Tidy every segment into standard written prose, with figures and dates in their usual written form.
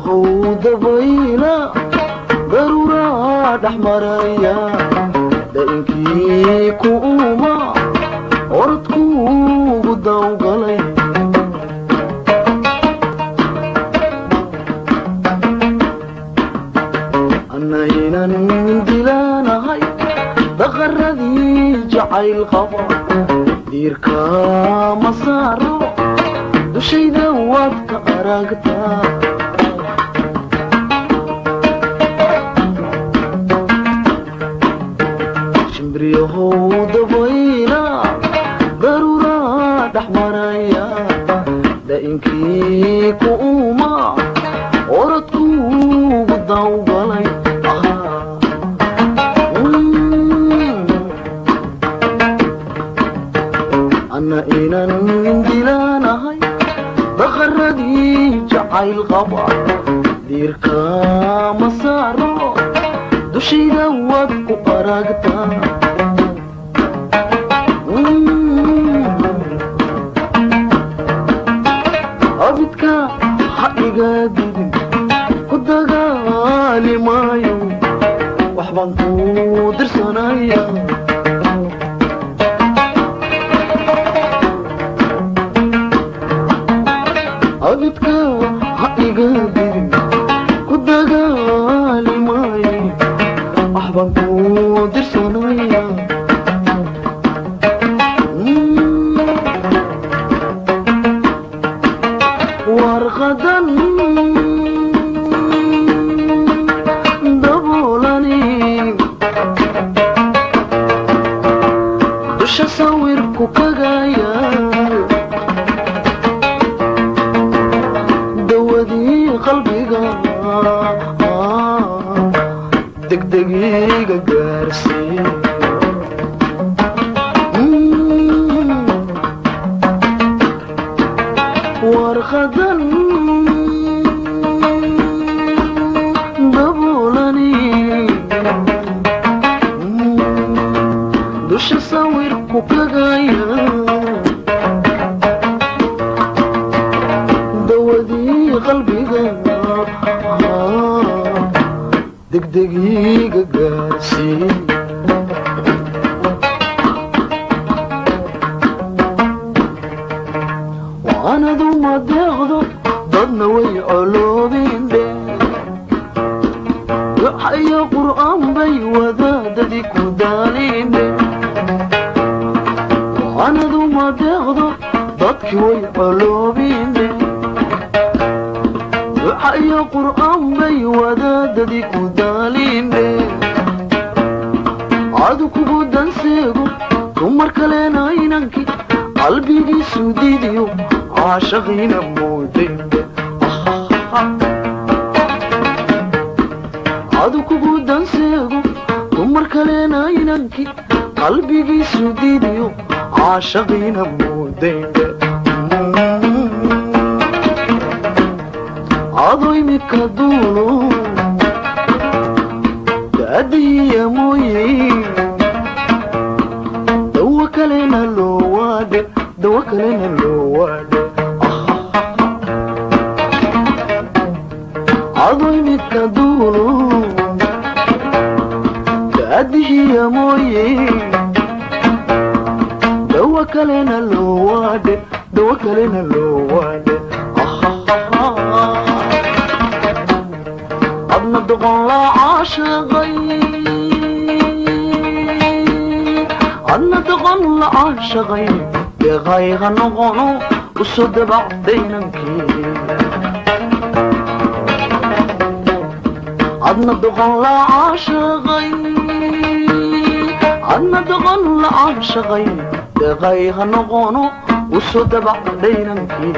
dabayla daruura dhaxmaraya dainkii ku uma orodkuugu dawgalay annaynan dilaanahay daqaradii jacayl qaba diirka ma saaro dushayda waad ka aragtaa shimbriyahow dabayla daruura dhaxmaraya dainkii ku uma orodkuugu dawgalay anna inan dilaanahay daqaradii jacayl qaba diirka ma saaro dushayda waad ku aragtaa abidka ha iga didin ku dagaali maayo waxbaan ku dirsanaya abidka ha iga didin ku dagaali maayo waxbaan ku dirsanaya warqadan daboolani dusha sawirku kagaya dawadii qalbiga degdegiga gaarsiiye warqadan daboolani dusha sawirku kagaya dawadii qalbiga degdegiga gaarsiiye waanadu ma deeqdo dadna way coloobinde duxayo qur'aan bay wadaadadii ku daalinde waanadu ma deeqdo dadkii way coloobinde duxayo qur'aan bay wadaadadii ku daalinde adu kugu danseego dumar kalena inankii qalbigiisu diidiyo caashaqiina moodayde adu kugu danseego dumar kalena inankii qalbigiisu diidiyo caashaqiina moodayde ado imika duulo daadiya mooye dawa kalena loo waade dawa kalena loo waade ado imika duulo daadiya mooye dawa kalena loo waade dawa kalena loo waade adna doqon la caashaqay adna doqon la caashaqay deeqayga noqono usoo dabacdaynankii adna doqon la caashaqay adna doqon la caashaqay deeqayga noqono usoo dabacdaynankii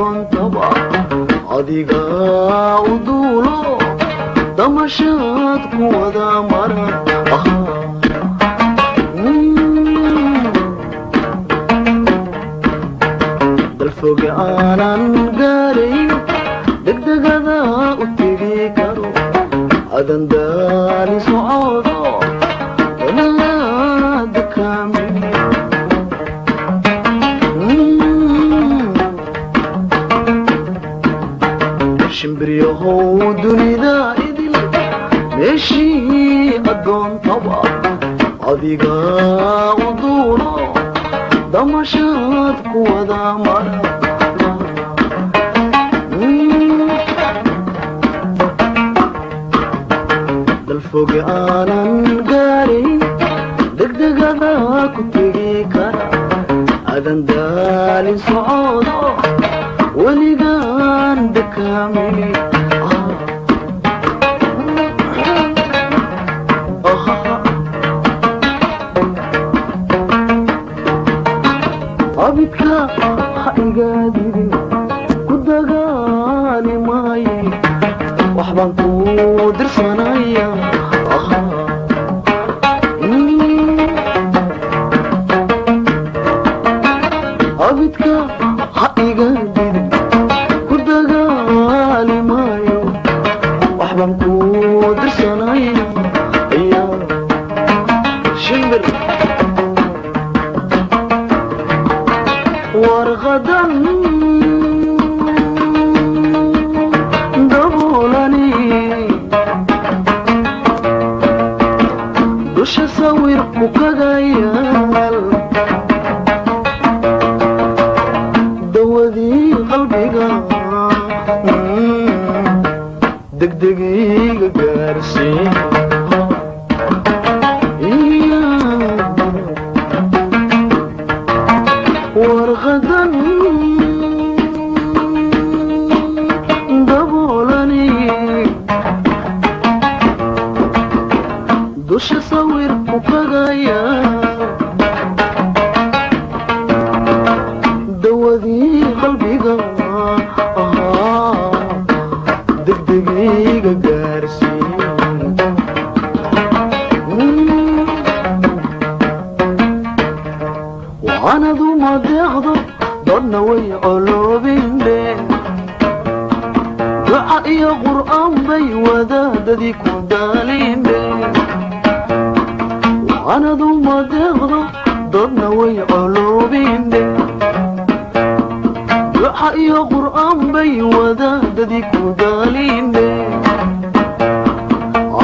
doontaba adiga u duulo damashaad ku wada mara dalfoge aanan gaarayn degdegada u tegi karo adan daali socoodo dalaada kaamil shimbiryahow dunida idil meeshii adoontaba adiga u duulo damashaad ku wada mara dalfoge aanan gaarayn degdegada ku tegi kara adan daalin socoodo weligaan dakaamili abidka ha igaadidin ku dagaali maaye waxbaan ku dirsanaya abidka ha igaadidin ku dagaali maayo waxbaan ku dirsanaya ayaa shimbir warqadan daboolani dusha sawirku kaga yaal dawadii qalbiga degdegiga gaarsiin warqadan daboolani dusha sawirku kaga yaal dawadii qalbiga degdegiga gaarsiin waanadu ma deeqdo dadna way coloobinde duca iyo qur'aan bay wadaadadii ku daalinde waanadu ma deeqdo dadna way coloobinde duca iyo qur'aan bay wadaadadii ku daalinde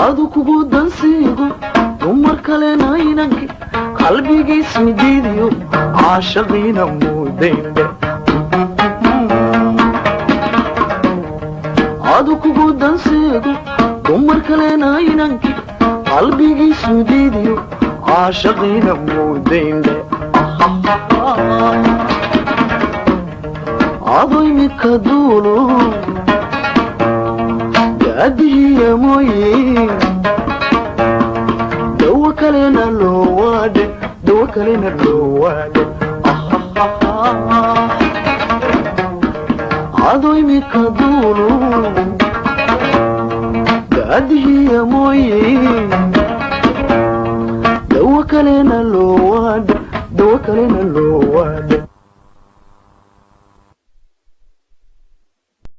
adu kugu dansiigo dumar kalena inanki qalbigiis midiidiyo caashaqiina muudayne adu kugu dansiigo dumar kalena inanki qalbigiis midiidiyo caashaqiina muudayne ado imidka duulo gaadihiya mooye dawa kalena loo waade dawa kalena loo waade ado imidka duulo gaadihiya mooye dawa kalena loo waade dawa kalena loo waade